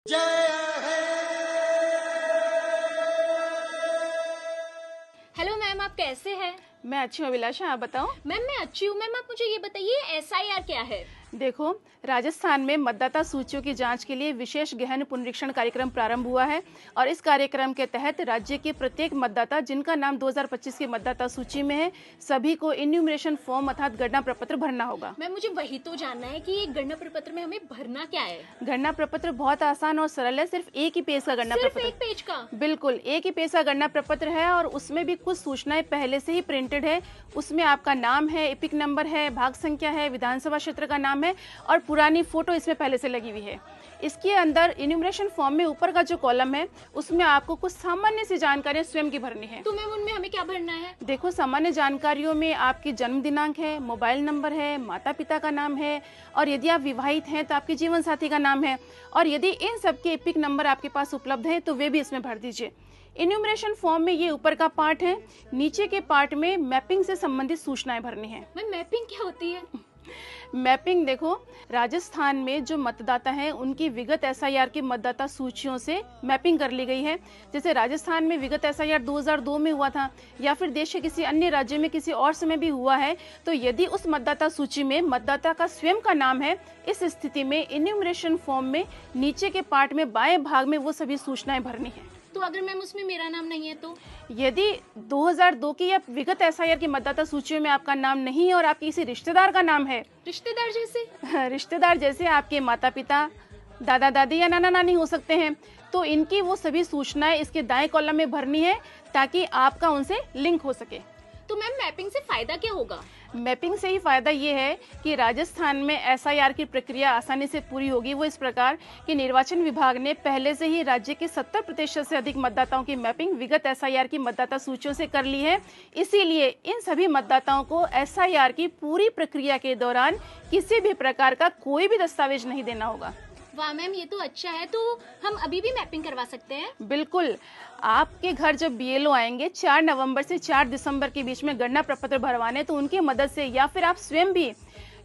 Hello ma'am, आप कैसे हैं? मैं अच्छी हूँ अभिलाषा, आप बताओ। मैम मैं अच्छी हूँ। मैम आप मुझे ये बताइए, एसआईआर क्या है? देखो, राजस्थान में मतदाता सूचियों की जांच के लिए विशेष गहन पुनरीक्षण कार्यक्रम प्रारंभ हुआ है और इस कार्यक्रम के तहत राज्य के प्रत्येक मतदाता जिनका नाम 2025 की मतदाता सूची में है, सभी को इन्यूमरेशन फॉर्म अर्थात गणना प्रपत्र भरना होगा। मैम मुझे वही तो जानना है कि ये गणना प्रपत्र में हमें भरना क्या है? गणना प्रपत्र बहुत आसान और सरल है, सिर्फ एक ही पेज का गणना प्रपत्र। एक पेज का? बिल्कुल, एक ही पेज का गणना प्रपत्र है और उसमें भी कुछ सूचनाएं पहले से ही प्रिंटेड है। उसमें आपका नाम है, एपिक नंबर है, भाग संख्या है, विधानसभा क्षेत्र का नाम है और पुरानी फोटो इसमें पहले से लगी हुई है। इसके अंदर इन्यूमरेशन फॉर्म में ऊपर का जो कॉलम है उसमें आपको कुछ सामान्य सी जानकारियां स्वयं की भरनी है। तो मैम उनमें हमें क्या भरना है? देखो, सामान्य जानकारियों में आपकी जन्म दिनांक है, मोबाइल नंबर है, माता पिता का नाम है और यदि आप विवाहित हैं तो आपके जीवन साथी का नाम है और यदि इन सब के एपिक नंबर आपके पास उपलब्ध है तो वे भी इसमें भर दीजिए। इन्यूमरेशन फॉर्म में ये ऊपर का पार्ट है, नीचे के पार्ट में मैपिंग से संबंधित सूचनाएं भरनी है। मैम मैपिंग क्या होती है? मैपिंग देखो, राजस्थान में जो मतदाता हैं उनकी विगत एसआईआर की मतदाता सूचियों से मैपिंग कर ली गई है। जैसे राजस्थान में विगत एसआईआर 2002 में हुआ था या फिर देश के किसी अन्य राज्य में किसी और समय भी हुआ है, तो यदि उस मतदाता सूची में मतदाता का स्वयं का नाम है, इस स्थिति में इन्यूमरेशन फॉर्म में नीचे के पार्ट में बाएं भाग में वो सभी सूचनाएं भरनी है। तो अगर मैम उसमें मेरा नाम नहीं है तो? यदि 2002 की या विगत एसआईआर की मतदाता सूचियों में आपका नाम नहीं है और आपके किसी रिश्तेदार का नाम है, रिश्तेदार जैसे? रिश्तेदार जैसे आपके माता पिता, दादा दादी या नाना नानी हो सकते हैं, तो इनकी वो सभी सूचनाएं इसके दाएं कॉलम में भरनी है ताकि आपका उनसे लिंक हो सके। तो मैम मैपिंग से फायदा क्या होगा? मैपिंग से ही फायदा ये है कि राजस्थान में एसआईआर की प्रक्रिया आसानी से पूरी होगी। वो इस प्रकार कि निर्वाचन विभाग ने पहले से ही राज्य के 70% से अधिक मतदाताओं की मैपिंग विगत एसआईआर की मतदाता सूचियों से कर ली है। इसीलिए इन सभी मतदाताओं को एसआईआर की पूरी प्रक्रिया के दौरान किसी भी प्रकार का कोई भी दस्तावेज नहीं देना होगा। वाह मैम, ये तो अच्छा है। तो हम अभी भी मैपिंग करवा सकते हैं? बिल्कुल, आपके घर जब बीएलओ आएंगे 4 नवंबर से 4 दिसंबर के बीच में गणना प्रपत्र भरवाने, तो उनकी मदद से या फिर आप स्वयं भी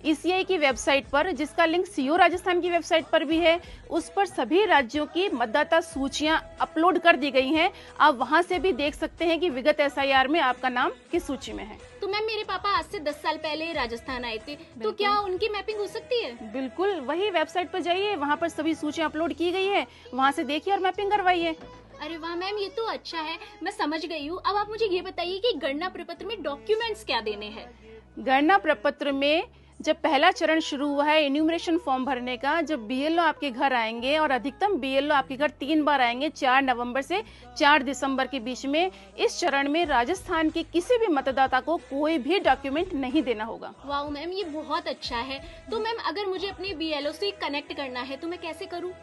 ईसीआई की वेबसाइट पर, जिसका लिंक सीओ राजस्थान की वेबसाइट पर भी है, उस पर सभी राज्यों की मतदाता सूचियां अपलोड कर दी गई हैं। आप वहां से भी देख सकते हैं कि विगत एसआईआर में आपका नाम किस सूची में है। तो मैम मेरे पापा आज से 10 साल पहले राजस्थान आए थे, तो क्या उनकी मैपिंग हो सकती है? बिल्कुल, वही वेबसाइट पर जाइए, वहाँ पर सभी सूचियां अपलोड की गई है, वहाँ से देखिए और मैपिंग करवाइए। अरे वाह मैम, ये तो अच्छा है, मैं समझ गई हूँ। अब आप मुझे ये बताइए कि गणना प्रपत्र में डॉक्यूमेंट्स क्या देने हैं? गणना प्रपत्र में जब पहला चरण शुरू हुआ है इन्यूमरेशन फॉर्म भरने का, जब बीएलओ आपके घर आएंगे और अधिकतम बीएलओ आपके घर 3 बार आएंगे 4 नवंबर से 4 दिसंबर के बीच में, इस चरण में राजस्थान के किसी भी मतदाता को कोई भी डॉक्यूमेंट नहीं देना होगा। वाह मैम, ये बहुत अच्छा है। तो मैम अगर मुझे अपने बीएलओ से कनेक्ट करना है तो मैं कैसे करूँ?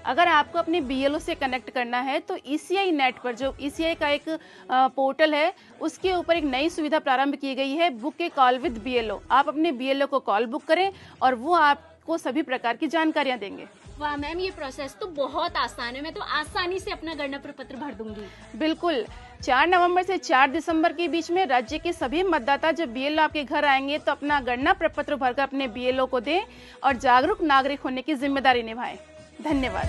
अगर आपको अपने बीएलओ से कनेक्ट करना है तो ईसीआई नेट पर, जो ईसीआई का एक पोर्टल है, उसके ऊपर एक नई सुविधा प्रारंभ की गई है, book A call with BLO. आप अपने बीएलओ को कॉल बुक करें और वो आपको सभी प्रकार की जानकारियां देंगे। वाह मैम, ये प्रोसेस तो बहुत आसान है, मैं तो आसानी से अपना गणना प्रपत्र भर दूंगी। बिल्कुल, 4 नवंबर से 4 दिसंबर के बीच में राज्य के सभी मतदाता जब बीएलओ आपके घर आएंगे तो अपना गणना प्रपत्र भरकर अपने बीएलओ को दें और जागरूक नागरिक होने की जिम्मेदारी निभाएं। धन्यवाद।